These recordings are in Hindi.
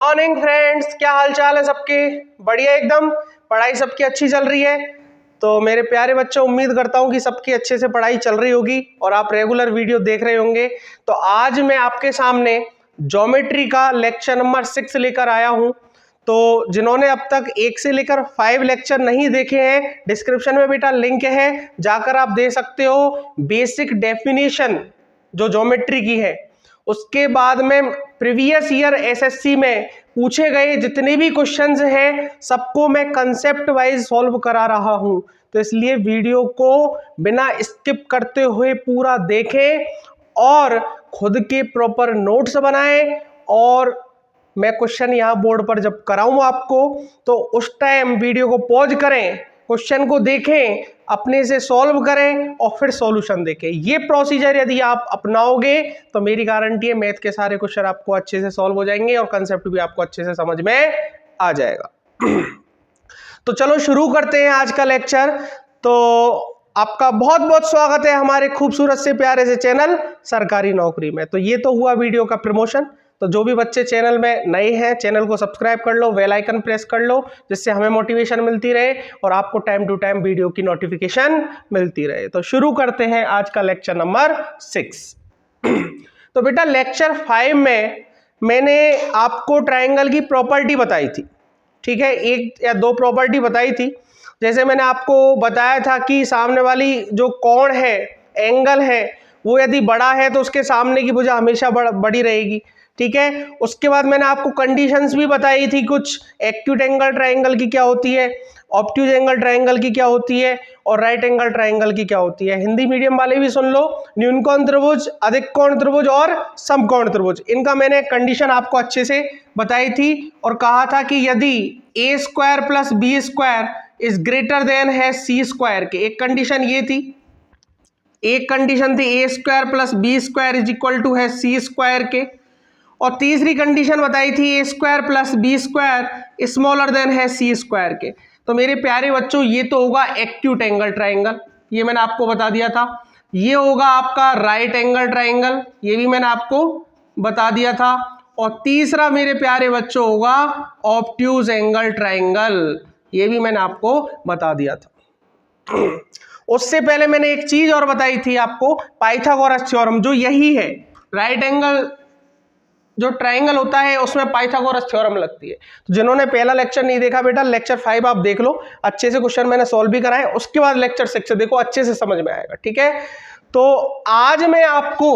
मॉर्निंग फ्रेंड्स, क्या हाल चाल है सबके? बढ़िया एकदम। पढ़ाई सबकी अच्छी चल रही है? तो मेरे प्यारे बच्चों, उम्मीद करता हूँ कि सबकी अच्छे से पढ़ाई चल रही होगी और आप रेगुलर वीडियो देख रहे होंगे। तो आज मैं आपके सामने ज्योमेट्री का लेक्चर नंबर 6 लेकर आया हूँ। तो जिन्होंने अब तक 1 से लेकर 5 लेक्चर नहीं देखे हैं, डिस्क्रिप्शन में बेटा लिंक है, जाकर आप दे सकते हो। बेसिक डेफिनेशन जो ज्योमेट्री की है, उसके बाद में प्रीवियस ईयर एसएससी में पूछे गए जितने भी क्वेश्चंस हैं सबको मैं कंसेप्ट वाइज सॉल्व करा रहा हूं। तो इसलिए वीडियो को बिना स्किप करते हुए पूरा देखें और खुद के प्रॉपर नोट्स बनाएं। और मैं क्वेश्चन यहाँ बोर्ड पर जब कराऊं आपको, तो उस टाइम वीडियो को पॉज करें, क्वेश्चन को देखें, अपने से सॉल्व करें और फिर सॉल्यूशन देखें। ये प्रोसीजर यदि आप अपनाओगे तो मेरी गारंटी है मैथ के सारे क्वेश्चन आपको अच्छे से सॉल्व हो जाएंगे और कंसेप्ट भी आपको अच्छे से समझ में आ जाएगा। तो चलो शुरू करते हैं आज का लेक्चर। तो आपका बहुत बहुत स्वागत है हमारे खूबसूरत से प्यारे से चैनल सरकारी नौकरी में। तो ये तो हुआ वीडियो का प्रमोशन। तो जो भी बच्चे चैनल में नए हैं, चैनल को सब्सक्राइब कर लो, बेल आइकन प्रेस कर लो, जिससे हमें मोटिवेशन मिलती रहे और आपको टाइम टू टाइम वीडियो की नोटिफिकेशन मिलती रहे। तो शुरू करते हैं आज का लेक्चर नंबर 6। तो बेटा लेक्चर 5 में मैंने आपको ट्राइंगल की प्रॉपर्टी बताई थी, ठीक है, 1 या 2 प्रॉपर्टी बताई थी। जैसे मैंने आपको बताया था कि सामने वाली जो कोण है, एंगल है, वो यदि बड़ा है तो उसके सामने की भुजा हमेशा बड़ी रहेगी, ठीक है। उसके बाद मैंने आपको कंडीशंस भी बताई थी कुछ, एक्यूट एंगल ट्राइंगल की क्या होती है, ऑब्ट्यूज एंगल ट्राइंगल की क्या होती है और राइट एंगल ट्राइंगल की क्या होती है। हिंदी मीडियम वाले भी सुन लो, न्यून कोण त्रिभुज, अधिक कोण त्रिभुज और समकोण त्रिभुज, इनका मैंने कंडीशन आपको अच्छे से बताई थी और कहा था कि यदि a square plus b square is greater than है सी स्क्वायर के, एक कंडीशन ये थी, एक कंडीशन थी a square plus b square is equal to है सी स्क्वायर के, और तीसरी कंडीशन बताई थी a square plus b square smaller than है सी स्क्वायर के। तो मेरे प्यारे बच्चों, ये तो होगा एक्यूट एंगल ट्राइंगल, ये मैंने आपको बता दिया था। ये होगा आपका राइट एंगल ट्राइंगल, ये भी मैंने आपको बता दिया था। और तीसरा मेरे प्यारे बच्चों होगा ऑब्ट्यूज एंगल ट्राइंगल, ये भी मैंने आपको बता दिया था। उससे पहले मैंने एक चीज और बताई थी आपको, पाइथागोरस थ्योरम, जो यही है, राइट एंगल जो ट्राइंगल होता है उसमें पाइथागोरस थ्योरम लगती है। तो जिन्होंने पहला लेक्चर नहीं देखा बेटा, लेक्चर 5 आप देख लो, अच्छे से क्वेश्चन मैंने सॉल्व भी कराए, उसके बाद लेक्चर 6 से देखो, अच्छे से समझ में आएगा, ठीक है। तो आज मैं आपको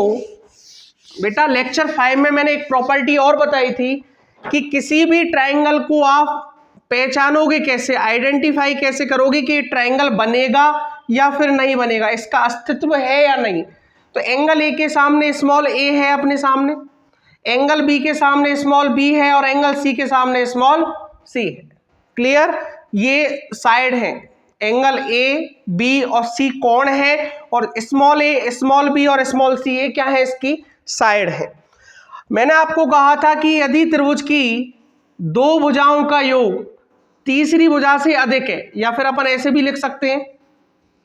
बेटा लेक्चर 5 में मैंने एक प्रॉपर्टी और बताई थी कि किसी भी ट्राइंगल को आप पहचानोगे कैसे, आइडेंटिफाई कैसे करोगे कि ट्राइंगल बनेगा या फिर नहीं बनेगा, इसका अस्तित्व है या नहीं। तो एंगल ए के सामने स्मॉल ए है अपने सामने, एंगल बी के सामने स्मॉल बी है और एंगल सी के सामने स्मॉल सी है। क्लियर? ये साइड है, एंगल ए बी और सी कोण है और स्मॉल ए स्मॉल बी और स्मॉल सी ये क्या है, इसकी साइड है। मैंने आपको कहा था कि यदि त्रिभुज की 2 भुजाओं का योग तीसरी भुजा से अधिक है, या फिर अपन ऐसे भी लिख सकते हैं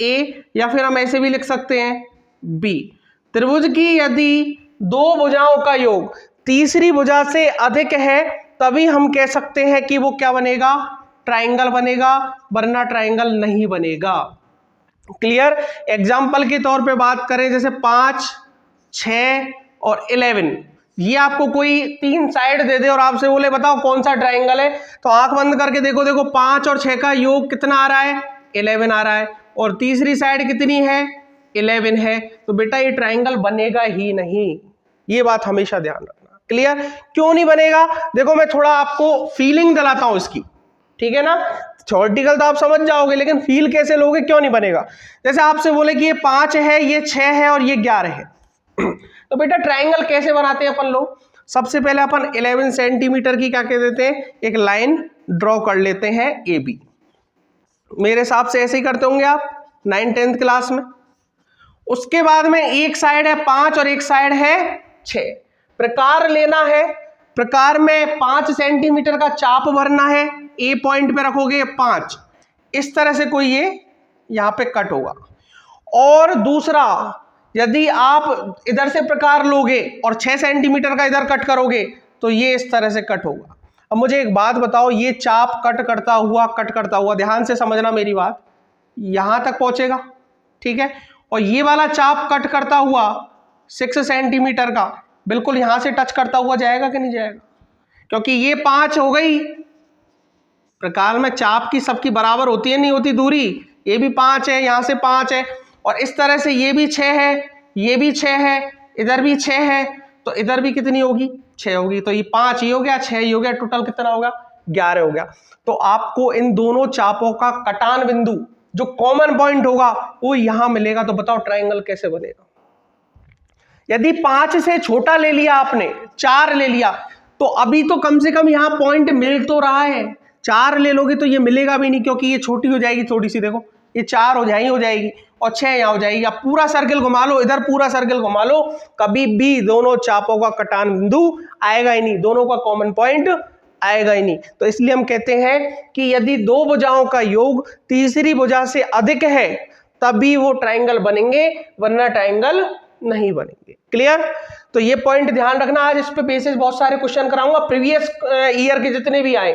ए, या फिर हम ऐसे भी लिख सकते हैं बी, त्रिभुज की यदि 2 भुजाओं का योग तीसरी भुजा से अधिक है, तभी हम कह सकते हैं कि वो क्या बनेगा, ट्राइंगल बनेगा, वरना ट्राइंगल नहीं बनेगा। क्लियर? एग्जाम्पल के तौर पे बात करें, जैसे 5, 6 और 11, ये आपको कोई 3 साइड दे दे और आपसे बोले बताओ कौन सा ट्राइंगल है, तो आंख बंद करके देखो, देखो 5 और 6 का योग कितना आ रहा है, 11 आ रहा है, और तीसरी साइड कितनी है, 11 है। तो बेटा ये ट्राइंगल बनेगा ही नहीं, ये बात हमेशा ध्यान रखना। क्लियर? क्यों नहीं बनेगा? देखो मैं थोड़ा आपको फीलिंग दिलाता हूं इसकी, ठीक है ना। थ्योरेटिकल तो आप समझ जाओगे, लेकिन फील कैसे लोगे, क्यों नहीं बनेगा। जैसे आपसे बोले कि ये 5 है, ये 6 है और ये 11 है, तो बेटा ट्राइंगल कैसे बनाते हैं अपन लोग? सबसे पहले अपन 11 सेंटीमीटर की क्या कह देते हैं, एक लाइन ड्रॉ कर लेते हैं ए बी। मेरे हिसाब से ऐसे ही करते होंगे आप 9th-10th क्लास में। उसके बाद में एक साइड है 5 और एक साइड है 6, प्रकार लेना है, प्रकार में 5 सेंटीमीटर का चाप भरना है, ए पॉइंट पे रखोगे 5, इस तरह से कोई ये यहां पे कट होगा। और दूसरा, यदि आप इधर से प्रकार लोगे और 6 सेंटीमीटर का इधर कट करोगे तो ये इस तरह से कट होगा। अब मुझे एक बात बताओ, ये चाप कट करता हुआ, ध्यान से समझना मेरी बात, यहां तक पहुंचेगा, ठीक है, और ये वाला चाप कट करता हुआ 6 सेंटीमीटर का बिल्कुल यहां से टच करता हुआ जाएगा कि नहीं जाएगा, क्योंकि ये 5 हो गई, प्रकार में चाप की सबकी बराबर होती है नहीं होती दूरी, ये भी 5 है, यहां से 5 है, और इस तरह से ये भी 6 है, ये भी 6 है, इधर भी 6 है, तो इधर भी कितनी होगी, 6 होगी, तो ये 5 ये हो गया, 6 ये हो गया, टोटल कितना होगा, 11 हो गया। तो आपको इन दोनों चापों का कटान बिंदु जो कॉमन पॉइंट होगा वो यहां मिलेगा। तो बताओ ट्रायंगल कैसे बनेगा। यदि 5 से छोटा ले लिया आपने, 4 ले लिया, तो अभी तो कम से कम यहां पॉइंट मिल तो रहा है, 4 ले लोगे तो ये मिलेगा भी नहीं, क्योंकि ये छोटी हो जाएगी थोड़ी सी, देखो ये 4 हो जाएगी और 6 यहां हो जाएगी। अब पूरा सर्कल घुमा लो, इधर पूरा सर्कल घुमा लो, कभी भी दोनों चापों का कटान बिंदु आएगा ही नहीं, दोनों का कॉमन पॉइंट आएगा ही नहीं। तो इसलिए हम कहते हैं कि यदि दो भुजाओं का योग तीसरी भुजा से अधिक है तभी वो ट्रायंगल बनेंगे, वरना ट्रायंगल नहीं बनेंगे। क्लियर? तो ये पॉइंट ध्यान रखना। आज इस पे बेसिस बहुत सारे क्वेश्चन कराऊंगा, प्रीवियस ईयर के जितने भी आए,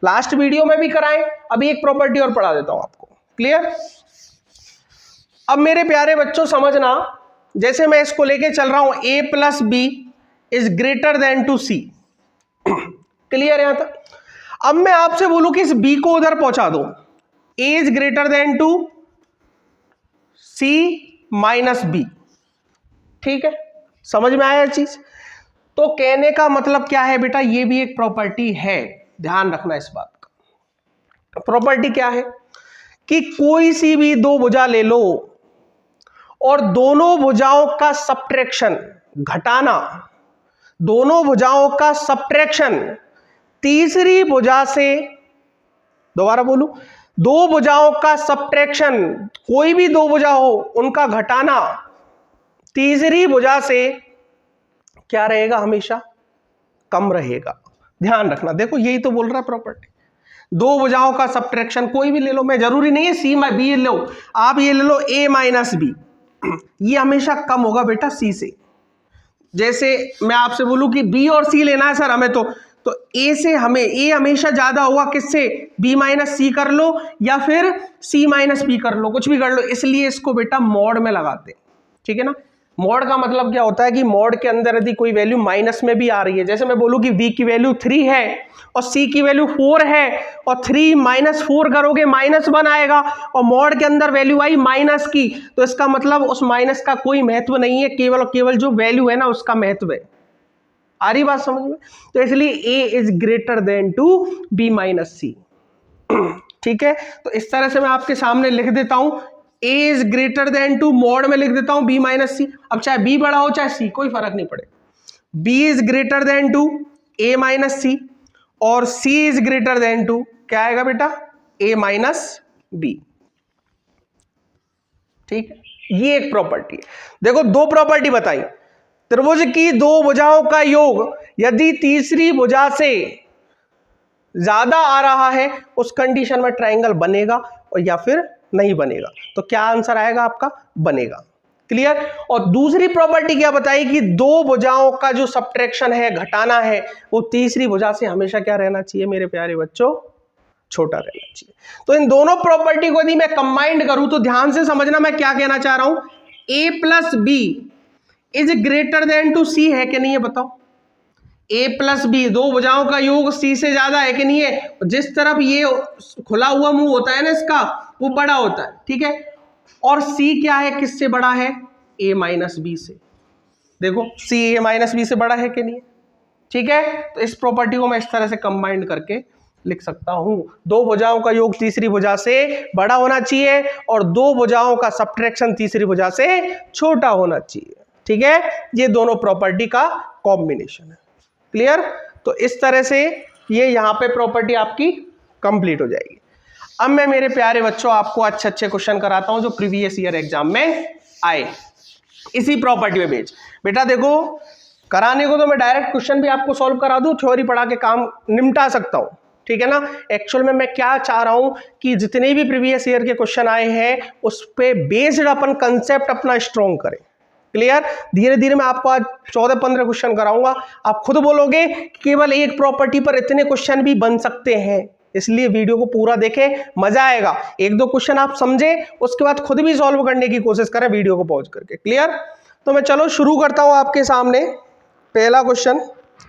लास्ट वीडियो में भी कराएं, अभी एक प्रॉपर्टी और पढ़ा देता हूं आपको। क्लियर? अब मेरे प्यारे बच्चों समझना, जैसे मैं इसको लेके चल रहा हूं a plus B is greater than to c. Clear यहां तक? अब मैं आपसे बोलूं कि इस b को उधर पहुंचा दो, a is greater than to c minus b. ठीक है, समझ में आया चीज? तो कहने का मतलब क्या है बेटा, ये भी एक प्रॉपर्टी है, ध्यान रखना इस बात का। प्रॉपर्टी क्या है कि कोई सी भी दो भुजा ले लो और दोनों भुजाओं का सब्ट्रैक्शन, घटाना, दोनों भुजाओं का सब्ट्रैक्शन तीसरी भुजा से, दोबारा बोलूं, दो भुजाओं का सब्ट्रैक्शन, कोई भी दो भुजा हो उनका घटाना तीसरी भुजा से क्या रहेगा, हमेशा कम रहेगा। ध्यान रखना, देखो यही तो बोल रहा है प्रॉपर्टी। दो भुजाओं का सब्ट्रैक्शन कोई भी ले लो, मैं जरूरी नहीं है सी बी लो, आप ये ले लो a माइनस बी, ये हमेशा कम होगा बेटा c से। जैसे मैं आपसे बोलूं कि b और c लेना है सर हमें, तो a से हमें a हमेशा ज्यादा होगा किससे, b माइनस सी कर लो या फिर c माइनस बी कर लो, कुछ भी कर लो, इसलिए इसको बेटा मॉड में लगाते हैं। ठीक है ना? मॉड का मतलब क्या होता है कि मॉड के अंदर यदि कोई वैल्यू माइनस में भी आ रही है, जैसे मैं बोलूं कि v की वैल्यू 3 है और c की वैल्यू 4 है, और 3 माइनस 4 करोगे -1 आएगा, और मॉड के अंदर वैल्यू आई माइनस की, तो इसका मतलब उस माइनस का कोई महत्व नहीं है, केवल और केवल जो वैल्यू है ना उसका महत्व है। आ रही बात समझ में? तो इसलिए a is greater than to b minus C. ठीक है, तो इस तरह से मैं आपके सामने लिख देता हूं, a is greater than to, mod में लिख देता हूं b माइनस सी। अब चाहे b बड़ा हो चाहे c, कोई फर्क नहीं पड़ेगा। b is greater than to a minus C और c is greater than to क्या आएगा बेटा, a माइनस बी। ठीक है, ये एक प्रॉपर्टी है। देखो दो प्रॉपर्टी बताई, त्रिभुज की दो भुजाओं का योग यदि तीसरी भुजा से ज्यादा आ रहा है उस कंडीशन में ट्रायंगल बनेगा और या फिर नहीं बनेगा। तो क्या आंसर आएगा आपका, बनेगा। क्लियर? और दूसरी प्रॉपर्टी क्या बताई कि दो भुजाओं का जो सब्ट्रैक्शन है, घटाना है, वो तीसरी भुजा से हमेशा क्या रहना चाहिए मेरे प्यारे बच्चों, छोटा रहना चाहिए। तो इन दोनों प्रॉपर्टी को यदि मैं कंबाइंड करूं तो ध्यान से समझना मैं क्या कहना चाह रहा हूं, a plus B is greater than to C है कि नहीं है, बताओ। a प्लस बी, दो भुजाओं का योग c से ज्यादा है कि नहीं है। जिस तरफ ये खुला हुआ मुंह होता है ना इसका, वो बड़ा होता है। ठीक है, और c क्या है, किससे बड़ा है, a माइनस बी से। देखो c a माइनस बी से बड़ा है कि नहीं है। ठीक है, तो इस प्रॉपर्टी को मैं इस तरह से कंबाइंड करके लिख सकता हूं, दो भुजाओं का योग तीसरी भुजा से बड़ा होना चाहिए और दो भुजाओं का सब्ट्रैक्शन तीसरी भुजा से छोटा होना चाहिए। ठीक है, ये दोनों प्रॉपर्टी का कॉम्बिनेशन है। क्लियर? तो इस तरह से ये यहां पे प्रॉपर्टी आपकी कंप्लीट हो जाएगी। अब मैं मेरे प्यारे बच्चों आपको अच्छे अच्छे क्वेश्चन कराता हूं जो प्रीवियस ईयर एग्जाम में आए इसी प्रॉपर्टी में बेच। बेटा देखो, कराने को तो मैं डायरेक्ट क्वेश्चन भी आपको सॉल्व करा दूं, थ्योरी पढ़ा के काम निपटा सकता हूं। ठीक है ना? एक्चुअल में मैं क्या चाह रहा हूं कि जितने भी प्रीवियस ईयर के क्वेश्चन आए हैं उस पे बेस्ड अपन कंसेप्ट अपना स्ट्रॉन्ग करें। क्लियर। धीरे धीरे मैं आपको आज 14-15 क्वेश्चन कराऊंगा। आप खुद बोलोगे केवल एक प्रॉपर्टी पर इतने क्वेश्चन भी बन सकते हैं, इसलिए वीडियो को पूरा देखें, मजा आएगा। एक दो क्वेश्चन आप समझे, उसके बाद खुद भी सॉल्व करने की कोशिश करें वीडियो को पॉज करके। क्लियर। तो मैं चलो शुरू करता हूं आपके सामने पहला क्वेश्चन।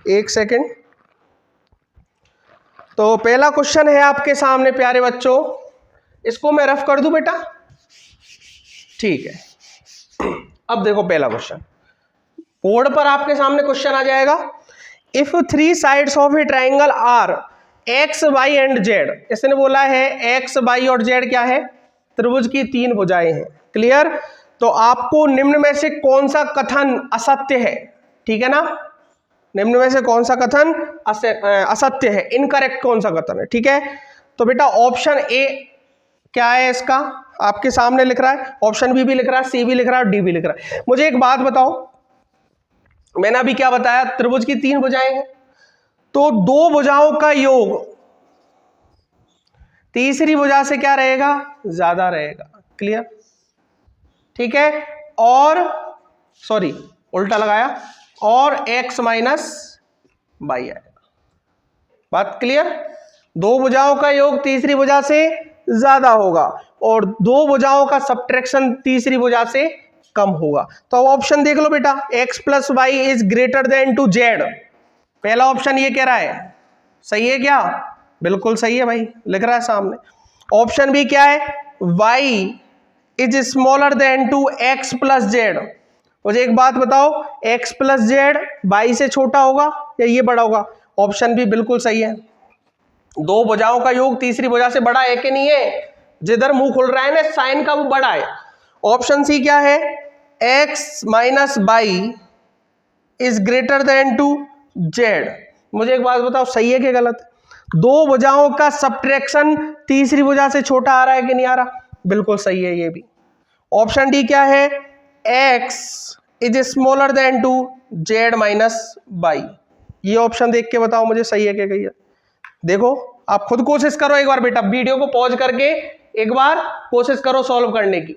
एक सेकेंड। तो पहला क्वेश्चन है आपके सामने प्यारे बच्चों, इसको मैं रफ कर दूं बेटा, ठीक है। अब देखो पहला क्वेश्चन, बोर्ड पर आपके सामने क्वेश्चन आ जाएगा। If 3 sides of a triangle are x y and z, इसने बोला है एक्स वाई और जेड क्या है, त्रिभुज की 3 भुजाएं हैं। क्लियर। तो आपको निम्न में से कौन सा कथन असत्य है, ठीक है ना, निम्न में से कौन सा कथन असत्य है, इनकरेक्ट कौन सा कथन है, ठीक है। तो बेटा ऑप्शन ए क्या है इसका, आपके सामने लिख रहा है, ऑप्शन बी भी लिख रहा है, सी भी लिख रहा है और डी भी लिख रहा है। मुझे एक बात बताओ, मैंने अभी क्या बताया, त्रिभुज की 3 भुजाएं हैं, तो 2 भुजाओं का योग तीसरी भुजा से क्या रहेगा, ज्यादा रहेगा। क्लियर, ठीक है। और सॉरी उल्टा लगाया, और x माइनस बाई आएगा। बात क्लियर। 2 भुजाओं का योग तीसरी भुजा से ज्यादा होगा और 2 भुजाओं का सब्ट्रैक्शन तीसरी भुजा से कम होगा। तो ऑप्शन देख लो बेटा, x plus y is greater than to z. पहला ऑप्शन ये कह रहा है, सही है क्या, बिल्कुल सही है भाई, लिख रहा है सामने। ऑप्शन बी क्या है, y is smaller than to x plus z. मुझे एक बात बताओ, x प्लस जेड y से छोटा होगा या ये बड़ा होगा। ऑप्शन बी बिल्कुल सही है, 2 भुजाओं का योग तीसरी भुजा से बड़ा है कि नहीं है, जिधर मुंह खुल रहा है ना साइन का वो बड़ा है। ऑप्शन सी क्या है, x minus y is greater than to z. मुझे एक बात बताओ, सही है कि गलत। 2 भुजाओं का सब्ट्रैक्शन तीसरी भुजा से छोटा आ रहा है कि नहीं आ रहा, बिल्कुल सही है ये भी। ऑप्शन डी क्या है, x is smaller than to z minus y. ये ऑप्शन देख के बताओ मुझे सही है क्या गई है। देखो आप खुद कोशिश करो एक बार बेटा, वीडियो को पॉज करके एक बार कोशिश करो सॉल्व करने की।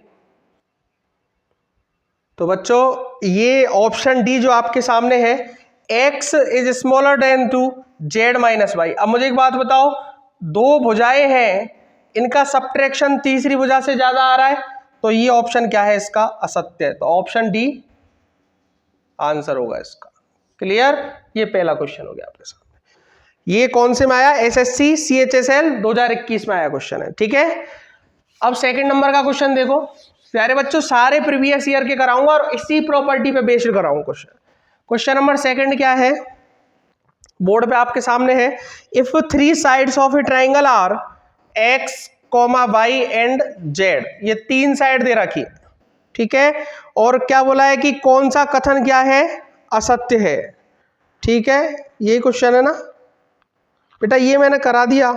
तो बच्चों ये ऑप्शन डी जो आपके सामने है, x is smaller than to z minus y. अब मुझे एक बात बताओ, 2 भुजाएं हैं, इनका सब्ट्रैक्शन तीसरी भुजा से ज्यादा आ रहा है, तो ये ऑप्शन क्या है इसका, असत्य है। तो ऑप्शन डी आंसर होगा इसका। क्लियर। ये पहला क्वेश्चन हो गया आपके सामने। ये कौन से में आया, एसएससी सीएचएसएल 2021 में आया क्वेश्चन है, ठीक है। अब सेकंड नंबर का क्वेश्चन देखो प्यारे बच्चों, सारे प्रीवियस ईयर के कराऊंगा और इसी प्रॉपर्टी पे बेस्ड कराऊंगा क्वेश्चन। क्वेश्चन नंबर सेकंड क्या है, बोर्ड पे आपके सामने है। If 3 sides of a triangle are x comma y and z, ये 3 साइड दे रखी, ठीक है। और क्या बोला है कि कौन सा कथन क्या है, असत्य है, ठीक है। यही क्वेश्चन है ना बेटा, ये मैंने करा दिया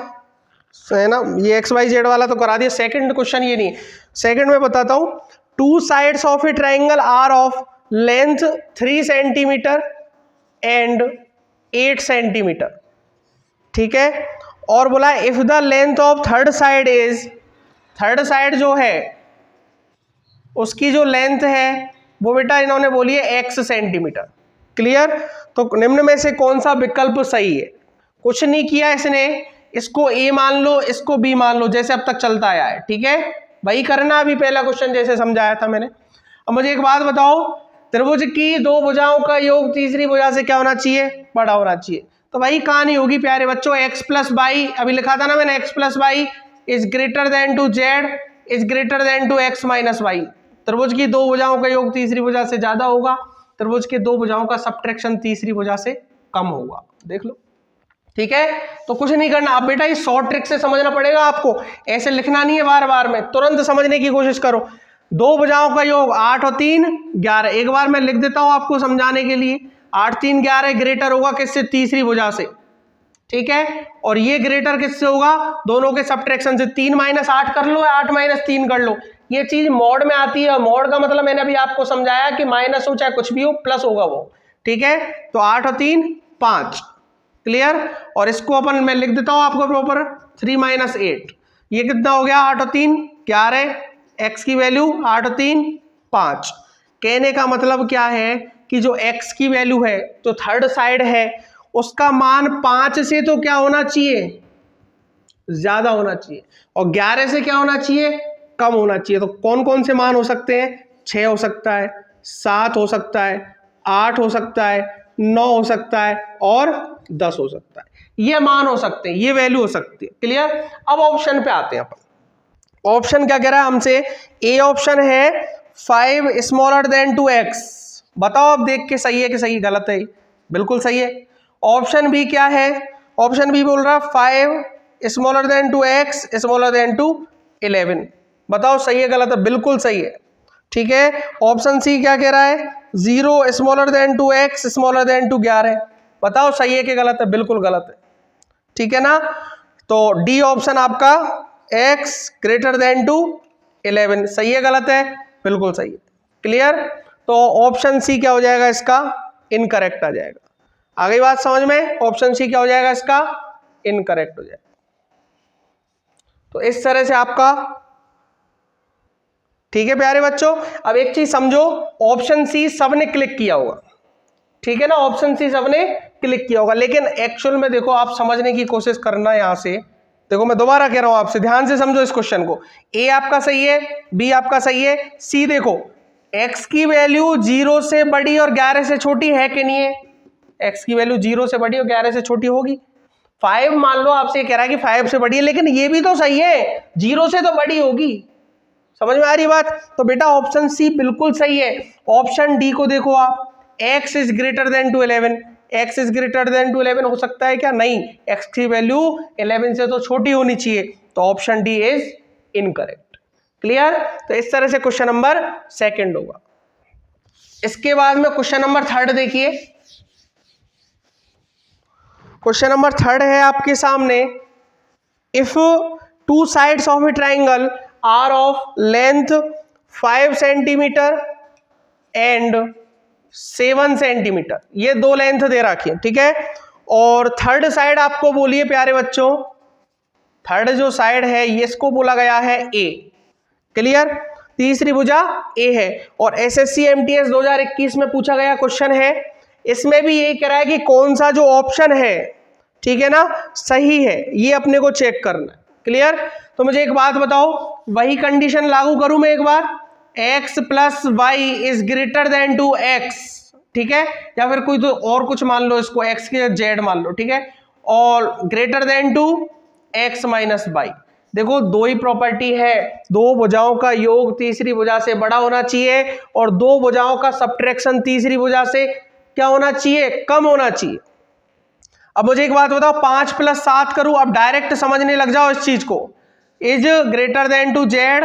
है ना, ये एक्स वाई जेड वाला तो करा दिया। सेकंड क्वेश्चन ये नहीं, सेकंड में बताता हूं। 2 sides of a triangle are of length 3 centimetre and 8 centimetre, ठीक है। और बोला if the length of third side is, third side जो है उसकी जो लेंथ है वो बेटा इन्होंने बोली है x सेंटीमीटर। क्लियर। तो निम्न में से कौन सा विकल्प सही है, कुछ नहीं किया इसने, इसको a मान लो, इसको b मान लो, जैसे अब तक चलता आया है, ठीक है। वही करना अभी पहला क्वेश्चन जैसे समझाया था मैंने। अब मुझे एक बात बताओ, त्रिभुज की 2 भुजाओं का योग तीसरी भुजा से क्या होना चाहिए, बड़ा होना चाहिए। तो वही कहानी होगी प्यारे बच्चों, x प्लस बाई, अभी लिखा था ना मैंने, x plus y is greater than to z is greater than to x minus y. त्रिभुज की 2 भुजाओं का योग तीसरी भुजा से ज्यादा होगा, त्रिभुज के 2 भुजाओं का सब्ट्रैक्शन तीसरी भुजा से कम होगा। देख लो, ठीक है। तो कुछ नहीं करना अब बेटा, ये शॉर्ट ट्रिक से समझना पड़ेगा आपको, ऐसे लिखना नहीं है बार बार में, तुरंत समझने की कोशिश करो। 2 भुजाओं का योग 8 और 3 11, एक बार मैं लिख देता हूं आपको समझाने के लिए। 8 3 11 ग्रेटर होगा किससे, तीसरी भुजा से, ठीक है। और ये ग्रेटर किससे होगा, दोनों के सब्ट्रैक्शन से। 3 माइनस 8 कर लो, 8 माइनस 3 कर लो, ये चीज मॉड में आती है। मॉड का मतलब मैंने अभी आपको समझाया कि माइनस हो चाहे कुछ भी हो, प्लस होगा वो, ठीक है। तो 8 और 3 5। क्लियर। और इसको अपन मैं लिख देता हूं आपको प्रॉपर, 3 माइनस 8, ये कितना हो गया, 8 और 3 11, x की वैल्यू 8 और 3 5, कहने का मतलब क्या है कि जो x की वैल्यू है, जो थर्ड साइड है, उसका मान 5 से तो क्या होना चाहिए, ज्यादा होना चाहिए, और 11 से क्या होना चाहिए, कम होना चाहिए। तो कौन कौन से मान हो सकते हैं, 6 हो सकता है, 7 हो सकता है, 8 हो सकता है, 9 हो सकता है और 10 हो सकता है। ये मान हो सकते हैं, ये वैल्यू हो सकती है। क्लियर। अब ऑप्शन पे आते हैं अपन। ऑप्शन क्या कह रहा है हमसे, ए ऑप्शन है 5 स्मॉलर देन 2x। बताओ अब देख के सही है कि सही गलत है। बिल्कुल सही है। ऑप्शन बी क्या है, ऑप्शन बी बोल रहा 5 smaller than 2x smaller than 11। बताओ सही है गलत है। बिल्कुल सही है। ठीक है। ऑप्शन सी क्या कह रहा है, 0 smaller than 2x smaller than 11। बताओ सही है कि गलत है। बिल्कुल गलत है। ठीक है ना। तो डी ऑप्शन आपका x ग्रेटर देन 11 सही है गलत है, बिल्कुल सही है। क्लियर। तो ऑप्शन सी क्या हो जाएगा इसका, इनकरेक्ट आ जाएगा। आ गई बात समझ में। ऑप्शन सी क्या हो जाएगा इसका, इनकरेक्ट हो जाएगा। तो इस तरह से आपका, ठीक है प्यारे बच्चों। अब एक चीज समझो, ऑप्शन सी सबने क्लिक किया होगा, ठीक है ना, ऑप्शन सी सबने क्लिक किया होगा, लेकिन एक्चुअल में देखो आप समझने की कोशिश करना। यहां से देखो, मैं दोबारा कह रहा हूं आपसे, ध्यान से समझो इस क्वेश्चन को। ए आपका सही है, बी आपका सही है, सी देखो एक्स की वैल्यू 0 से बड़ी और 11 से छोटी है कि नहीं है। एक्स की वैल्यू 0 से बड़ी और 11 से छोटी होगी। 5 मान लो आपसे कह रहा है कि 5 से बड़ी है, लेकिन ये भी तो सही है, 0 से तो बड़ी होगी। समझ में आ रही बात। तो बेटा ऑप्शन सी बिल्कुल सही है। ऑप्शन डी को देखो आप, x is greater than to 11, x is greater than to 11 हो सकता है क्या, नहीं, x की वैल्यू 11 से तो छोटी होनी चाहिए। तो option D is incorrect. Clear. तो इस तरह से क्वेश्चन नंबर सेकंड होगा। इसके बाद में क्वेश्चन नंबर थर्ड देखिए। क्वेश्चन नंबर थर्ड है आपके सामने, if two sides of a triangle are of length 5 centimetre and 7 centimetre, ये दो लेंथ दे रखी है, ठीक है। और थर्ड साइड आपको बोलिए प्यारे बच्चों, थर्ड जो साइड है ये इसको बोला गया है ए। क्लियर। तीसरी भुजा ए है। और एसएससी एमटीएस 2021 में पूछा गया क्वेश्चन है, इसमें भी ये कह रहा है कि कौन सा जो ऑप्शन है, ठीक है ना, सही है, ये अपने को चेक करना है। क्लियर। तो मुझे एक बात बताओ, वही कंडीशन लागू करूं मैं एक बार, x plus y is greater than to x, ठीक है, या फिर कोई तो और कुछ मान लो, इसको x के z मान लो, ठीक है, और greater than to x minus y. देखो दो ही प्रॉपर्टी है, दो भुजाओं का योग तीसरी भुजा से बड़ा होना चाहिए और दो भुजाओं का सब्ट्रैक्शन तीसरी भुजा से क्या होना चाहिए, कम होना चाहिए। अब मुझे एक बात बताओ, 5 प्लस 7 करूं, अब डायरेक्ट समझने लग जाओ इस चीज को। Is greater than to z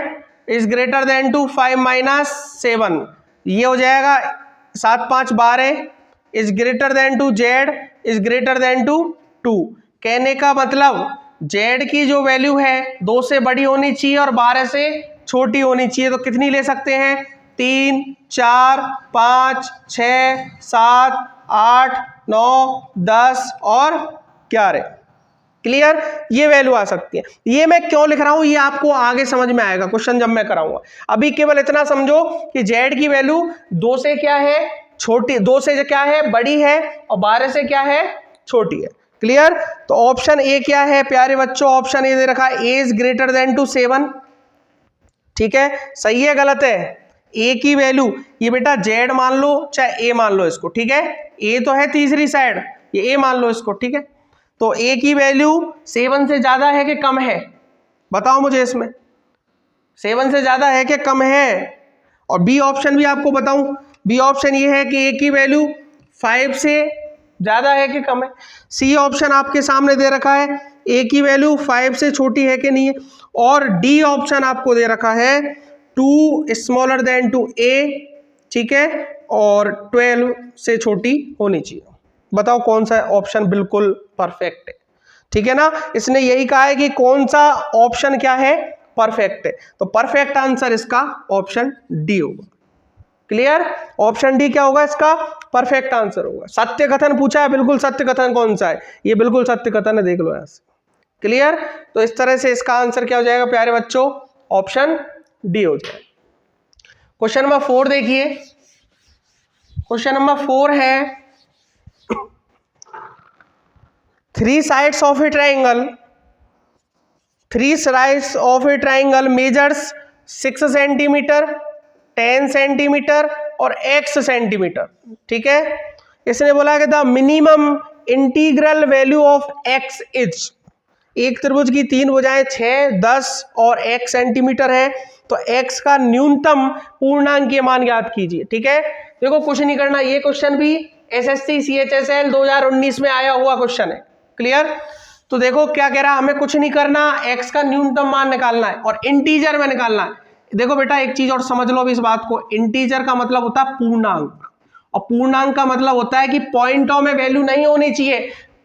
is greater than to 5 minus 7, ये हो जाएगा 7 5 12 is greater than to z is greater than to 2। कहने का मतलब जेड की जो वैल्यू है 2 से बड़ी होनी चाहिए और 12 से छोटी होनी चाहिए। तो कितनी ले सकते हैं, 3 4 5 6 7 8 9 10 और 11। क्लियर। ये वैल्यू आ सकती है। ये मैं क्यों लिख रहा हूं, ये आपको आगे समझ में आएगा क्वेश्चन जब मैं कराऊंगा। अभी केवल इतना समझो कि जेड की वैल्यू 2 से क्या है, छोटी, 2 से क्या है, बड़ी है, और 12 से क्या है, छोटी है। क्लियर। तो ऑप्शन ए क्या है प्यारे बच्चों, ऑप्शन ए दे रखा है ए इज ग्रेटर देन टू 7, ठीक है। सही है गलत है, ए की वैल्यू, ये बेटा जेड मान लो चाहे ए मान लो इसको, ठीक है, ए तो है तीसरी साइड, ये ए मान लो इसको, ठीक है। तो ए की वैल्यू 7 से ज्यादा है कि कम है, बताओ मुझे इसमें, 7 से ज्यादा है कि कम है। और बी ऑप्शन भी आपको बताऊं, बी ऑप्शन ये है कि ए की वैल्यू 5 से ज्यादा है कि कम है। सी ऑप्शन आपके सामने दे रखा है, ए की वैल्यू 5 से छोटी है कि नहीं है। और डी ऑप्शन आपको दे रखा है 2 स्मॉलर देन टू ए, ठीक है, और 12 से छोटी होनी चाहिए। बताओ कौन सा ऑप्शन बिल्कुल परफेक्ट है, ठीक है ना। इसने यही कहा है कि कौन सा ऑप्शन क्या है, परफेक्ट है। तो परफेक्ट आंसर इसका ऑप्शन डी होगा। क्लियर। ऑप्शन डी क्या होगा इसका, परफेक्ट आंसर होगा। सत्य कथन पूछा है, बिल्कुल सत्य कथन कौन सा है, ये बिल्कुल सत्य कथन है, देख लो यहां से। क्लियर। तो इस तरह से इसका आंसर क्या हो जाएगा प्यारे बच्चों, ऑप्शन डी हो जाएगा। क्वेश्चन नंबर 4 देखिए। क्वेश्चन नंबर 4 है, 3 sides of a triangle measures 6 centimetre, 10 centimetre और x सेंटीमीटर। ठीक है, इसने बोला कि the minimum integral value of x is, एक त्रिभुज की 3 भुजाएं 6, 10 और 1 सेंटीमीटर है, तो x का न्यूनतम पूर्णांकीय मान ज्ञात कीजिए। ठीक है, देखो कुछ नहीं करना, ये क्वेश्चन भी एसएससी सीएचएसएल 2019 में आया हुआ क्वेश्चन है। क्लियर? तो देखो क्या कह रहा है, हमें कुछ नहीं करना, x का न्यूनतम मान निकालना है और इंटीजर में निकालना है। देखो बेटा एक चीज और समझ लो अब इस बात को, इंटीजर का मतलब होता है पूर्णांक, और पूर्णांक का मतलब होता है कि पॉइंटों में वैल्यू नहीं होनी चाहिए,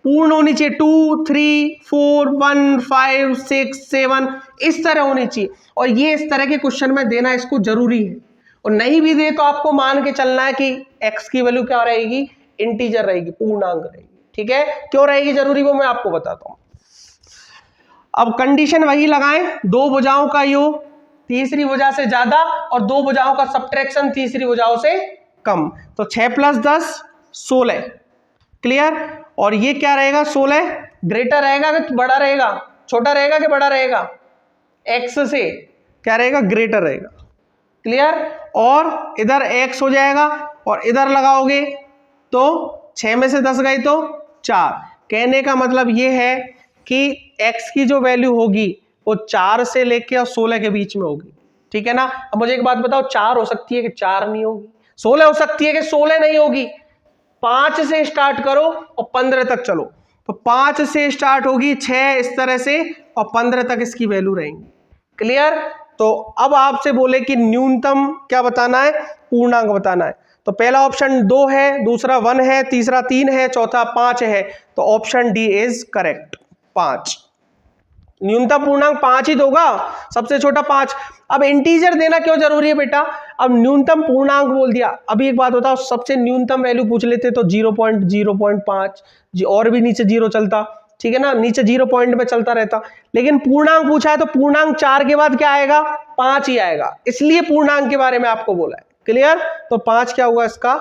पूर्ण होनी चाहिए, 2, 3, 4, 1, 5, 6, 7 इस तरह होनी चाहिए। और ये इस तरह के क्वेश्चन में देना इसको जरूरी है, और नहीं भी दे तो आपको मान के चलना है कि x की वैल्यू क्या रहेगी, इंटीजर रहेगी, पूर्णांक रहेगी। ठीक है, क्यों रहेगी जरूरी वो मैं आपको बताता हूं। अब कंडीशन वही लगाएं, 2 भुजाओं का योग तीसरी भुजा से ज्यादा और 2 भुजाओं का सब्ट्रैक्शन तीसरी भुजाओं से कम, तो 6 + 10 16। क्लियर? और ये क्या रहेगा, 16 ग्रेटर रहेगा कि बड़ा रहेगा, छोटा रहेगा कि बड़ा रहेगा, x से क्या रहेगा, ग्रेटर रहेगा। क्लियर? और इधर x हो जाएगा और इधर लगाओगे तो 6 में से 10 गए तो 4। कहने का मतलब ये है कि x की जो वैल्यू होगी वो 4 से लेके और 16 के बीच में होगी। ठीक है ना? अब मुझे एक बात बताओ, 4 हो सकती है कि 4 नहीं होगी, 16 हो सकती है कि 16 नहीं होगी। 5 से स्टार्ट करो और 15 तक चलो, तो 5 से स्टार्ट होगी, 6 इस तरह से और 15 तक इसकी वैल्यू रहेंगी। क्लियर? तो अब आपसे बोले कि न्यूनतम क्या बताना है, पूर्णांक बताना है, तो पहला ऑप्शन 2 है, दूसरा 1 है, तीसरा 3 है, चौथा 5 है, तो ऑप्शन डी इज करेक्ट, 5। न्यूनतम पूर्णांक 5 ही दोगा, सबसे छोटा 5। अब इंटीजर देना क्यों जरूरी है बेटा, अब न्यूनतम पूर्णांक बोल दिया। अभी एक बात बताओ, सबसे न्यूनतम वैल्यू पूछ लेते तो 0.05 जी, और भी नीचे 0 चलता, ठीक है ना, नीचे 0 पॉइंट में चलता रहता, लेकिन पूर्णांक पूछा है तो पूर्णांक 4 के बाद क्या आएगा, 5 ही आएगा, इसलिए पूर्णांक के बारे में आपको बोला है। क्लियर? तो 5 क्या होगा, इसका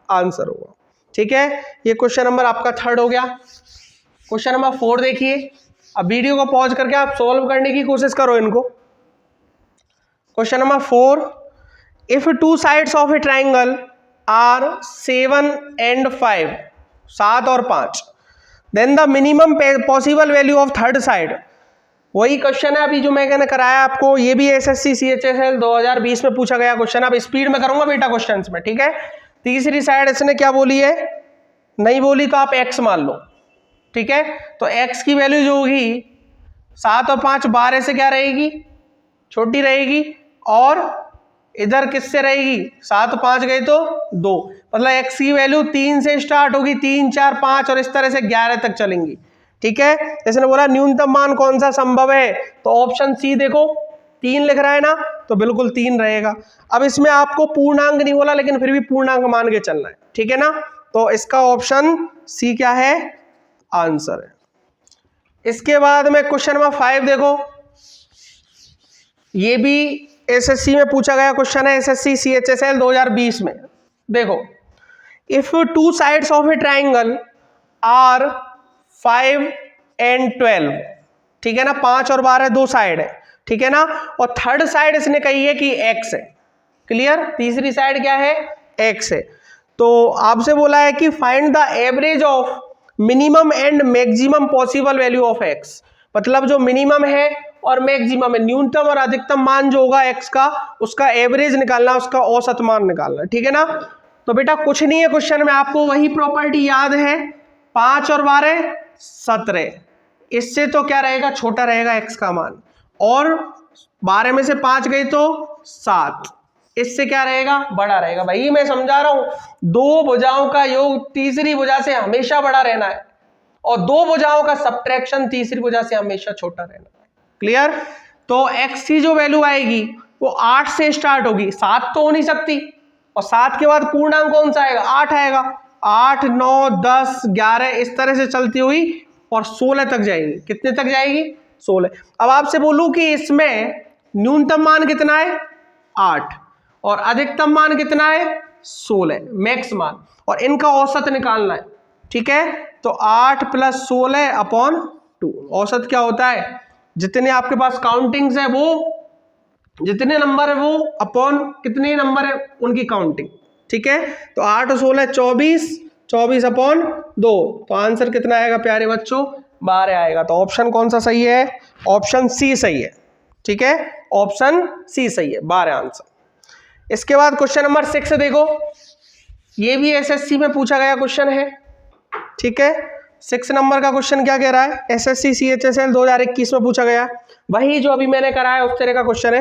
आंसर होगा। ठीक है, ये क्वेश्चन नंबर आपका 3rd हो गया। क्वेश्चन नंबर 4 देखिए, अब वीडियो को पॉज करके आप सॉल्व करने की कोशिश करो इनको। Question number 4, if 2 sides of a triangle are 7 and 5, 7 और 5, then the minimum possible value of third side. वही क्वेश्चन है अभी जो मैंने कराया आपको, ये भी एसएससी सीएचएसएल 2020 में पूछा गया क्वेश्चन। अब स्पीड में करूंगा बेटा क्वेश्चंस में, ठीक है। तीसरी साइड इसने क्या बोली है, नहीं बोली तो आप x मान लो, ठीक है। तो x की वैल्यू जो होगी 7 और 5, 12 से क्या रहेगी, छोटी रहेगी, और इधर किससे रहेगी, 7 5 गए तो 2, मतलब x की वैल्यू 3 से स्टार्ट होगी, 3 4 5 और इस तरह से 11 तक चलेंगी, ठीक है। इसने बोला न्यूनतम मान कौन सा संभव है, तो ऑप्शन सी देखो 3 लिख रहा है ना, तो बिल्कुल 3 रहेगा। अब इसमें आपको पूर्णांक नहीं बोला, लेकिन फिर भी पूर्णांक मान के चलना है, ठीक है ना। तो इसका ऑप्शन सी क्या है, आंसर है। इसके बाद में क्वेश्चन नंबर 5 देखो, ये भी एसएससी में पूछा गया क्वेश्चन है, एसएससी सीएचएसएल 2020 में। देखो, if 2 sides of a triangle are 5 and 12, ठीक है ना, 5 और 12 2 साइड है, ठीक है ना, और थर्ड साइड इसने कही है कि x है। क्लियर? तीसरी साइड क्या है, x है। तो आपसे बोला है कि find the average of minimum and maximum possible value of x, मतलब जो मिनिमम है और मैक्सिमम है, न्यूनतम और अधिकतम मान जो होगा x का, उसका एवरेज निकालना, उसका औसत मान निकालना, ठीक है ना। तो बेटा कुछ नहीं है क्वेश्चन में, आपको वही प्रॉपर्टी याद है, 5 और 12 17, इससे तो क्या रहेगा, छोटा रहेगा x का मान, और 12 में से 5 गए तो 7, इससे क्या रहेगा, बड़ा रहेगा। भाई मैं समझा रहा हूं, 2 भुजाओं का योग तीसरी भुजा से हमेशा बड़ा रहना है, और 2 भुजाओं का सब्ट्रैक्शन तीसरी भुजा से हमेशा छोटा रहना है। क्लियर? तो x की जो वैल्यू आएगी वो 8 से स्टार्ट होगी, 7 तो हो नहीं सकती, और 7 के बाद पूर्णांक कौन सा आएगा, 8 आएगा, 8 9 10 11 इस तरह से चलती हुई और 16 तक जाएगी। कितने तक जाएगी, 16। अब आपसे बोलूं कि इसमें न्यूनतम मान कितना है, 8, और अधिकतम मान कितना है, 16 मैक्स मान, और इनका औसत निकालना है। ठीक है, तो 8 + 16 अपॉन 2। औसत क्या होता है, जितने आपके पास काउंटिंग्स है वो, जितने नंबर है वो अपॉन कितने नंबर है उनकी काउंटिंग। ठीक है, तो 8 और 16 24, 24 अपॉन 2, तो आंसर कितना आएगा प्यारे बच्चों, 12 आएगा। तो ऑप्शन कौन सा सही है, ऑप्शन सी सही है। ठीक है, ऑप्शन सी सही है, 12 आंसर। इसके बाद क्वेश्चन नंबर 6 देखो, ये भी एसएससी में पूछा गया क्वेश्चन है। ठीक है, 6 नंबर का क्वेश्चन क्या कह रहा है, एसएससी CHSL 2021 में पूछा गया, वही जो अभी मैंने कराया उस तरह का क्वेश्चन है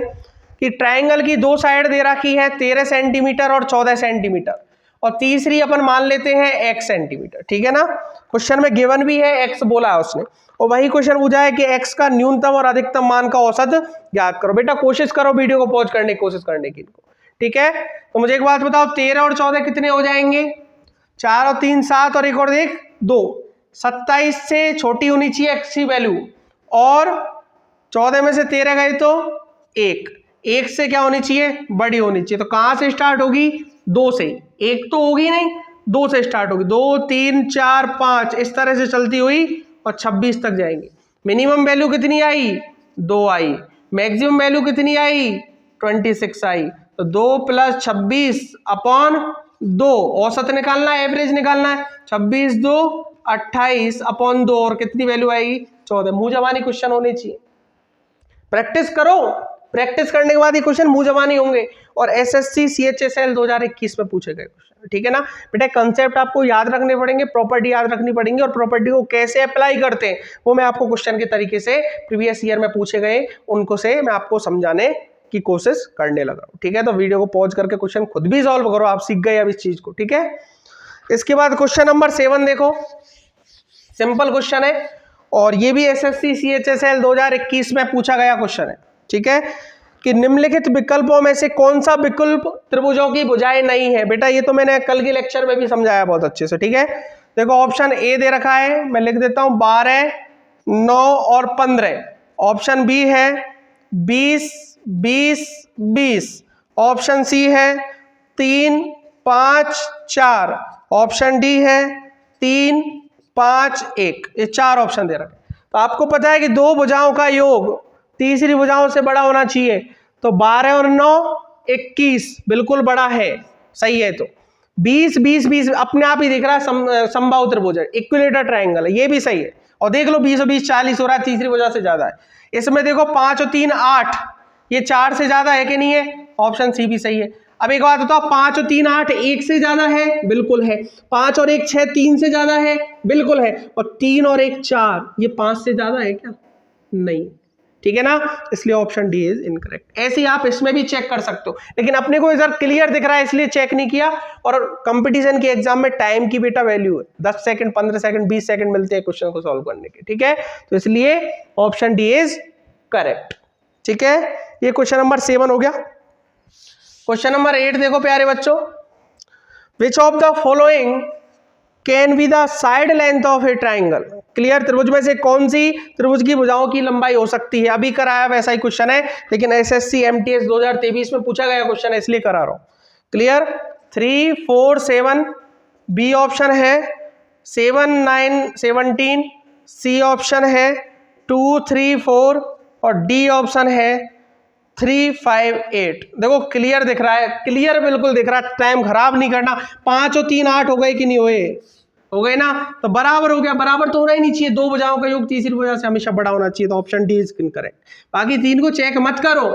कि ट्रायंगल की दो साइड दे रखी है 13 सेंटीमीटर और 14 सेंटीमीटर, और तीसरी अपन मान लेते हैं x सेंटीमीटर। ठीक है ना, क्वेश्चन में गिवन भी है, x बोला है उसने, और वही क्वेश्चन पूछा है कि x का न्यूनतम और अधिकतम मान का औसत ज्ञात करो। बेटा कोशिश करो वीडियो को पॉज करने की कोशिश करने की इनको। ठीक है, तो मुझे एक बात बताओ, 13 और 14 कितने हो जाएंगे, 4 और 3 7, और एक और देख 2, 27 से छोटी होनी चाहिए x की वैल्यू, और 14 में से 13 गए तो 1 से क्या होनी चाहिए, बड़ी होनी चाहिए। तो कहां से स्टार्ट होगी, 2 से, 1 तो होगी नहीं, 2 से स्टार्ट होगी, 2 3 4 5 इस तरह से चलती हुई और 26 तक जाएंगे। मिनिमम वैल्यू कितनी आई, 2 आई, मैक्सिमम वैल्यू कितनी आई, 26 आई। तो 2 + 26 अपॉन 2, औसत निकालना है, एवरेज निकालना है, 26 2 28 अपॉन 2, और कितनी वैल्यू आएगी, 14। मुंह जबानी क्वेश्चन होने चाहिए, प्रैक्टिस करो, प्रैक्टिस करने के बाद ये क्वेश्चन मुंह जबानी होंगे, और एसएससी CHSL 2021 में पूछे गए क्वेश्चन। ठीक है ना बेटा, कंसेप्ट आपको याद रखने पड़ेंगे, प्रॉपर्टी याद रखनी पड़ेंगी, और प्रॉपर्टी को कैसे अप्लाई करते हैं वो मैं आपको क्वेश्चन के तरीके से प्रीवियस ईयर में पूछे गए उनको से मैं आपको समझाने की कोशिश करने लगा हूं। ठीक है, तो वीडियो को पॉज करके क्वेश्चन खुद भी सॉल्व करो, आप सीख गए अब इस चीज को। ठीक है, इसके बाद क्वेश्चन नंबर 7 देखो, सिंपल क्वेश्चन है, और ये भी एसएससी CHSL 2021 में पूछा गया क्वेश्चन है। ठीक है, कि निम्नलिखित विकल्पों में से कौन सा विकल्प त्रिभुजों की भुजाएं नहीं है। बेटा ये तो मैंने कल के लेक्चर में भी समझाया बहुत अच्छे से। ठीक है, देखो ऑप्शन ए दे रखा है, मैं लिख देता हूं 12 9 और 15। ऑप्शन बी है 20 20 20। ऑप्शन सी है 3 5 4। ऑप्शन डी है 3 5 1। ये 4 ऑप्शन दे रखे। तो आपको पता है कि दो भुजाओं का योग तीसरी भुजाओं से बड़ा होना चाहिए, तो 12 और 9 21 बिल्कुल बड़ा है, सही है। तो 20 20 20 अपने आप ही दिख रहा है समबाहु त्रिभुज, इक्विलेटरल ट्रायंगल है, ये भी सही है। और देख लो 20 और 20 40 हो रहा है, तीसरी भुजा से ज्यादा है। इसमें देखो 5 और 3 8, ये 4 से ज्यादा है कि नहीं है, ऑप्शन सी भी सही है। अब एक बात बताओ, 5 और 3 8 1 से ज्यादा है, बिल्कुल है। 5 और 1 6 3 से ज्यादा है, बिल्कुल है। और 3 और 1 4, ये 5 से ज्यादा है क्या, नहीं। ठीक है ना, इसलिए ऑप्शन डी इज इनकरेक्ट। ऐसे ही आप इसमें भी चेक कर सकते हो, लेकिन अपने को इधर क्लियर दिख रहा है इसलिए चेक नहीं किया। और कंपटीशन के एग्जाम में टाइम की बेटा वैल्यू है, 10 सेकंड 15 सेकंड 20 सेकंड मिलते हैं क्वेश्चन को सॉल्व करने के। ठीक है, तो इसलिए ऑप्शन डी इज करेक्ट। ठीक है, ये क्वेश्चन नंबर 7 हो गया। क्वेश्चन नंबर 8 देखो प्यारे बच्चों, which of the following can be the side length of a triangle. Clear, त्रिभुज में से कौन सी त्रिभुज की भुजाओं की लंबाई हो सकती है। अभी कराया वैसा ही क्वेश्चन है, लेकिन एसएससी MTS 2023 में पूछा गया क्वेश्चन है, इसलिए करा रहा हूं। क्लियर, 3 4 7, बी ऑप्शन है 7 9 17, सी ऑप्शन है 2 3 4, और डी ऑप्शन है 3 5 8। देखो क्लियर दिख रहा है, क्लियर बिल्कुल दिख रहा है, टाइम खराब नहीं करना। 5 और 3 8 हो गए कि नहीं हुए, हो गए ना, तो बराबर हो गया। बराबर तो होना ही नहीं चाहिए, दो भुजाओं का योग तीसरी भुजा से हमेशा बड़ा होना चाहिए, तो ऑप्शन डी इज इनकरेक्ट। बाकी 3 को चेक मत करो,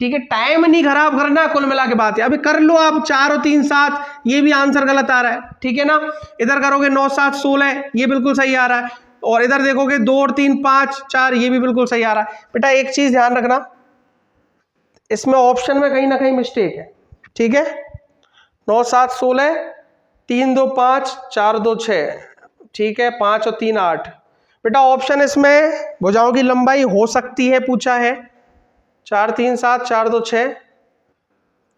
ठीक है, टाइम नहीं खराब करना, कुल मिला के बात है। अभी कर लो आप 4 और 3 7, ये भी आंसर गलत आ रहा है। ठीक है ना, इधर करोगे 9 7 16, ये बिल्कुल सही आ रहा है। और इधर देखोगे 2 और 3 5 4, ये भी बिल्कुल सही आ रहा है। बेटा एक चीज ध्यान रखना, इसमें ऑप्शन में कहीं ना कहीं मिस्टेक है। ठीक है, 9 7 16, 3 2 5 4 2 6, ठीक है, 5 और 3 8। बेटा ऑप्शन इसमें भुजाओं की लंबाई हो सकती है पूछा है, 4 3 7 4 2 6,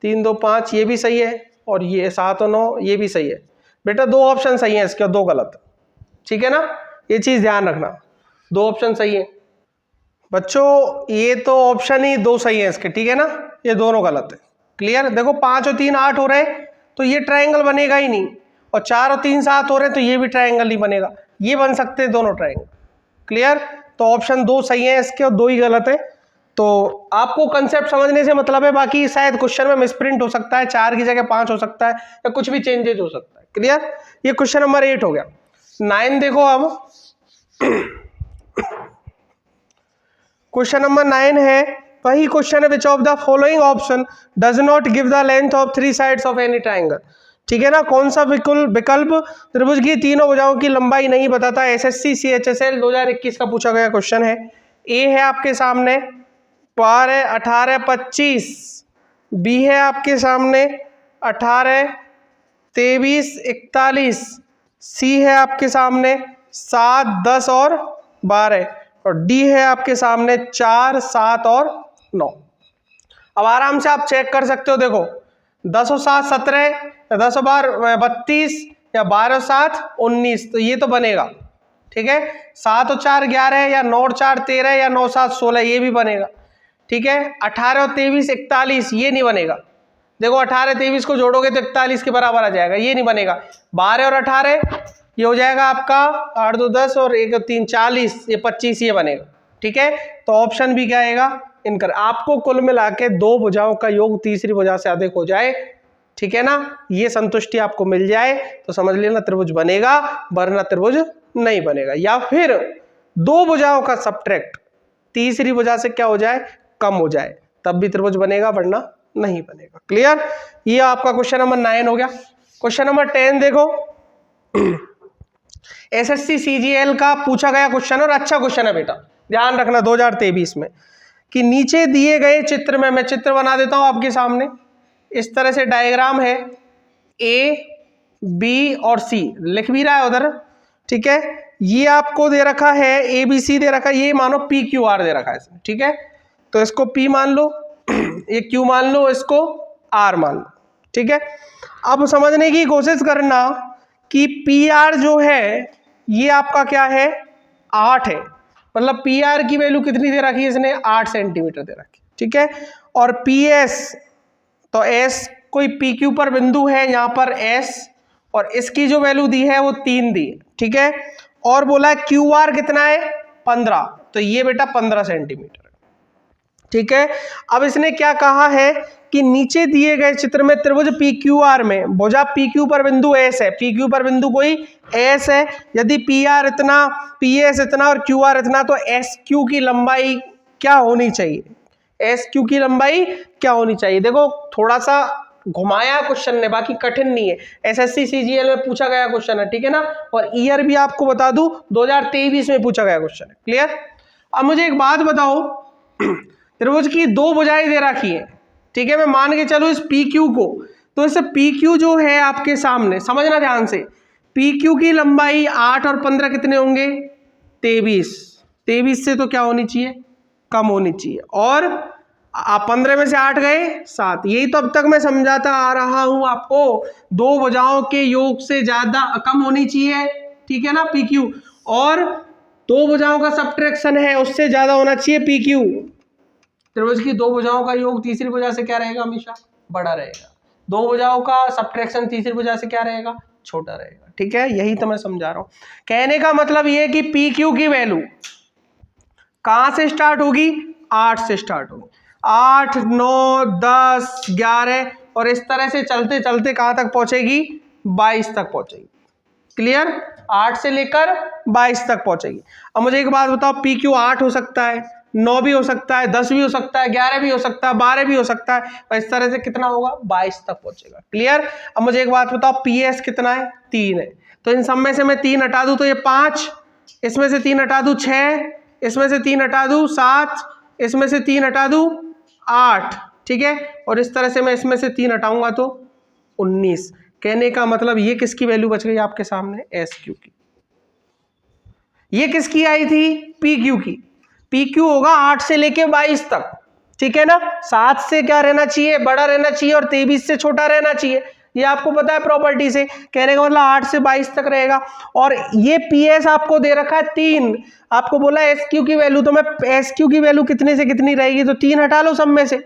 3 2 5, ये भी सही है, और ये 7 और 9 ये भी सही है। बेटा दो ऑप्शन सही है इसके, दो गलत। ठीक है ना, ये चीज ध्यान रखना, दो ऑप्शन सही है बच्चों, ये तो ऑप्शन ही दो सही है इसके। ठीक है ना, ये दोनों गलत है। क्लियर, देखो 5 और 3 8 हो रहे हैं, तो ये ट्राइंगल बनेगा ही नहीं, और 4 और 3 7 हो रहे हैं तो ये भी ट्राइंगल नहीं बनेगा। ये बन सकते हैं दोनों ट्राइंगल। क्लियर? तो ऑप्शन 2 सही है इसके और 2 ही गलत है। तो आपको कंसेप्ट समझने से मतलब है, बाकी शायद क्वेश्चन में मिसप्रिंट हो सकता है, 4 की जगह 5 हो सकता है या कुछ भी चेंजेज हो सकता है। क्लियर? ये क्वेश्चन नंबर 8 हो गया। 9 देखो अब। क्वेश्चन नंबर 9 है, वही क्वेश्चन है, which of the following option does not give the length of 3 sides of any triangle. ठीक है ना? कौन सा विकल्प त्रिभुज की तीनों भुजाओं की लंबाई नहीं बताता? एसएससी CHSL 2021 का पूछा गया क्वेश्चन है। ए है आपके सामने 12 18 25, बी है आपके सामने 18 23 41, सी है आपके सामने 7 10 और 12, और डी है आपके सामने 4 7 और 9। अब आराम से आप चेक कर सकते हो। देखो 10 और 7 17, 10 और 12 32, या 12 और 7 19, तो ये तो बनेगा। ठीक है? 7 और 4 11, या 9 और 4 13, या 9 7 16, ये भी बनेगा। ठीक है? 18 और 23 41, ये नहीं बनेगा। देखो 18 23 को जोड़ोगे तो 41 के बराबर आ जाएगा, ये नहीं बनेगा। 12 और 18 ये हो जाएगा आपका 8 2 10 और 1 3 40, ये 25, ये बनेगा। ठीक है? तो ऑप्शन भी क्या आएगा? इनकर। आपको कुल मिला के 2 भुजाओं का योग तीसरी भुजा से अधिक हो जाए, ठीक है ना, ये संतुष्टि आपको मिल जाए तो समझ लेना त्रिभुज बनेगा, वरना त्रिभुज नहीं बनेगा। या फिर 2 भुजाओं का सब्ट्रैक्ट तीसरी भुजा से क्या हो जाए? कम हो जाए, तब भी त्रिभुज बनेगा, वरना नहीं बनेगा। क्लियर? ये आपका क्वेश्चन नंबर 9 हो गया। क्वेश्चन नंबर 10 देखो। एसएससी CGL का पूछा गया क्वेश्चन, और अच्छा क्वेश्चन है बेटा, ध्यान रखना 2023 में, कि नीचे दिए गए चित्र में, मैं चित्र बना देता हूं आपके सामने। इस तरह से डायग्राम है, A B और C लिख भी रहा है उधर। ठीक है? ये आपको दे रखा है ABC दे रखा है, ये मानो PQR दे रखा है इसमें। ठीक है? तो इसको P मान लो, ये Q मान लो, इसको R मान लो। ठीक है? अब समझने की कोशिश करना कि PR जो है ये आपका क्या है? 8 है। मतलब PR की वैल्यू कितनी दे रखी है इसने? 8 सेंटीमीटर दे रखी। ठीक है? और PS, तो S कोई PQ पर बिंदु है, यहाँ पर S, और इसकी जो वैल्यू दी है वो 3 दी है। ठीक है? और बोला है QR कितना है? 15, तो ये बेटा 15 सेंटीमीटर। ठीक है? अब इसने क्या कहा है कि नीचे दिए गए चित्र में त्रिभुज PQR में भुजा PQ पर बिंदु S है, PQ पर बिंदु कोई S है, यदि PR इतना, PS इतना और QR इतना, तो SQ की लंबाई क्या होनी चाहिए? SQ की लंबाई क्या होनी चाहिए? देखो थोड़ा सा घुमाया क्वेश्चन ने, बाकी कठिन नहीं है, एसएससी CGL में पूछा गया क्वेश्चन है। ठीक है ना? और ईयर भी आपको बता दूं 2023 में पूछा गया क्वेश्चन है। क्लियर? अब मुझे एक बात बताओ, त्रिभुज की 2 भुजाएं दे रखी है। ठीक है? मैं मान के चलूं इस PQ को, तो इस PQ जो है आपके सामने, समझना ध्यान से, PQ की लंबाई 8 और 15 कितने होंगे? 23। 23 से तो क्या होनी चाहिए? कम होनी चाहिए। और 15 में से 8 गए 7। यही तो अब तक मैं समझाता आ रहा हूं आपको, 2 भुजाओं के योग से ज्यादा कम होनी चाहिए। ठीक है ना? PQ, और 2 भुजाओं का सब्ट्रैक्शन है उससे ज्यादा होना चाहिए PQ। त्रिभुज की 2 भुजाओं का योग तीसरी भुजा से क्या रहेगा? हमेशा बड़ा रहेगा। 2 भुजाओं का सब्ट्रैक्शन तीसरी भुजा से क्या रहेगा? छोटा रहेगा। ठीक है? यही तो मैं समझा रहा हूं। कहने का मतलब ये कि PQ की वैल्यू कहां से स्टार्ट होगी? 8 से स्टार्ट होगी। 8 9 10 11, और इस तरह से चलते चलते कहां तक पहुंचेगी? 22 तक पहुंचेगी। क्लियर? 8 से लेकर 22 तक पहुंचेगी। अब मुझे एक बात बताओ, PQ 8 हो सकता है, 9 भी हो सकता है, 10 भी हो सकता है, 11 भी हो सकता है, 12 भी हो सकता है, और इस तरह से कितना होगा? 22 तक पहुंचेगा। क्लियर? अब मुझे एक बात बताओ, PS कितना है? 3 है। तो इन सब में से मैं 3 हटा दूं तो ये 5, इसमें से 3 हटा दूं 6, इसमें से 3 हटा दूं 7, इसमें से 3 हटा दूं 8। ठीक है? और इस तरह से मैं इसमें से 3 हटाऊंगा तो 19। कहने का मतलब ये किसकी वैल्यू बच गई आपके सामने? SQ की। ये किसकी आई थी? PQ की। PQ होगा 8 से लेके 22 तक। ठीक है ना? 7 से क्या रहना चाहिए? बड़ा रहना चाहिए, और 23 से छोटा रहना चाहिए। ये आपको पता है प्रॉपर्टी से। कहने का मतलब 8 से 22 तक रहेगा। और ये PS आपको दे रखा है 3, आपको बोला SQ की वैल्यू, तो मैं SQ की वैल्यू कितने से कितनी रहेगी? तो 3 हटा लो सब में से,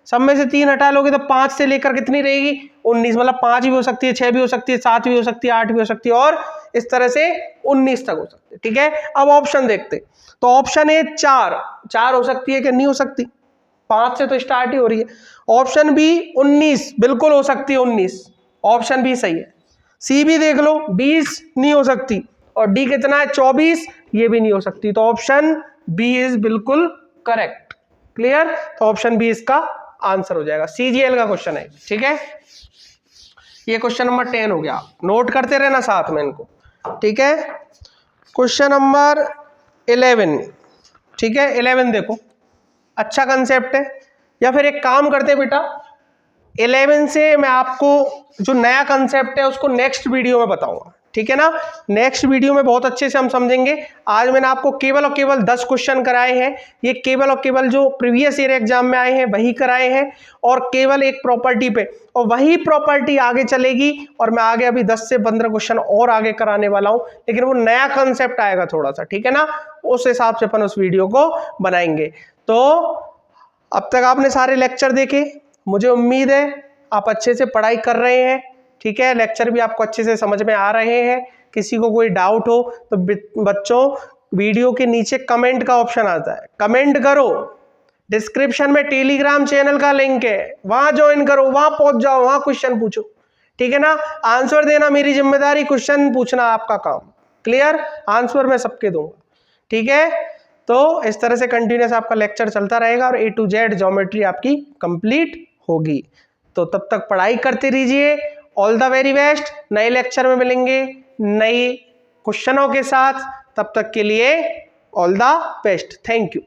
सब में से 3 हटा लोगे तो 5 से लेकर कितनी रहेगी 19, मतलब 5 भी हो सकती है, 6 भी हो सकती है, 7 भी हो सकती है, 8 भी हो सकती है और इस तरह से 19 तक हो सकती है। ठीक है, अब ऑप्शन देखते। तो ऑप्शन ए 4 हो सकती है कि नहीं हो सकती, 5 से तो स्टार्ट ही हो रही है। ऑप्शन बी 19 बिल्कुल हो सकती है, 19 ऑप्शन बी सही है। सी भी देख लो 20 नहीं हो सकती, और डी कितना है 24, ये भी नहीं हो सकती। तो ऑप्शन बी इज बिल्कुल करेक्ट। क्लियर, तो ऑप्शन बी इसका आंसर हो जाएगा। सीजीएल का क्वेश्चन है। ठीक है, ये क्वेश्चन नंबर 10 हो गया, नोट करते रहना साथ में इनको। ठीक है, क्वेश्चन नंबर 11। ठीक है, 11 देखो, अच्छा कंसेप्ट है। या फिर एक काम करते बेटा, 11 से मैं आपको जो नया कंसेप्ट है उसको नेक्स्ट वीडियो में बताऊंगा। ठीक है ना, नेक्स्ट वीडियो में बहुत अच्छे से हम समझेंगे। आज मैंने आपको केवल और केवल 10 क्वेश्चन कराए हैं, ये केवल और केवल जो प्रीवियस ईयर एग्जाम में आए हैं वही कराए हैं, और केवल एक प्रॉपर्टी पे, और वही प्रॉपर्टी आगे चलेगी, और मैं आगे अभी 10 से 15 क्वेश्चन और आगे कराने वाला हूं, लेकिन वो नया कंसेप्ट आएगा थोड़ा सा। ठीक है ना, उस हिसाब से अपन उस वीडियो को बनाएंगे। तो अब तक आपने सारे लेक्चर देखे, मुझे उम्मीद है आप अच्छे से पढ़ाई कर रहे हैं। ठीक है, लेक्चर भी आपको अच्छे से समझ में आ रहे हैं। किसी को कोई डाउट हो तो बच्चों वीडियो के नीचे कमेंट का ऑप्शन आता है, कमेंट करो। डिस्क्रिप्शन में टेलीग्राम चैनल का लिंक है, वहां ज्वाइन करो, वहां पहुंच जाओ, वहां क्वेश्चन पूछो। ठीक है ना, आंसर देना मेरी जिम्मेदारी, क्वेश्चन पूछना आपका काम। क्लियर, आंसर मैं सबके दूंगा। ठीक है, तो इस तरह से कंटिन्यूस आपका लेक्चर चलता रहेगा और A to Z ज्योमेट्री आपकी कंप्लीट होगी। तो तब तक पढ़ाई करते रहिए। All the very best. नए लेक्चर में मिलेंगे नए क्वेश्चनों के साथ, तब तक के लिए all the best. Thank you.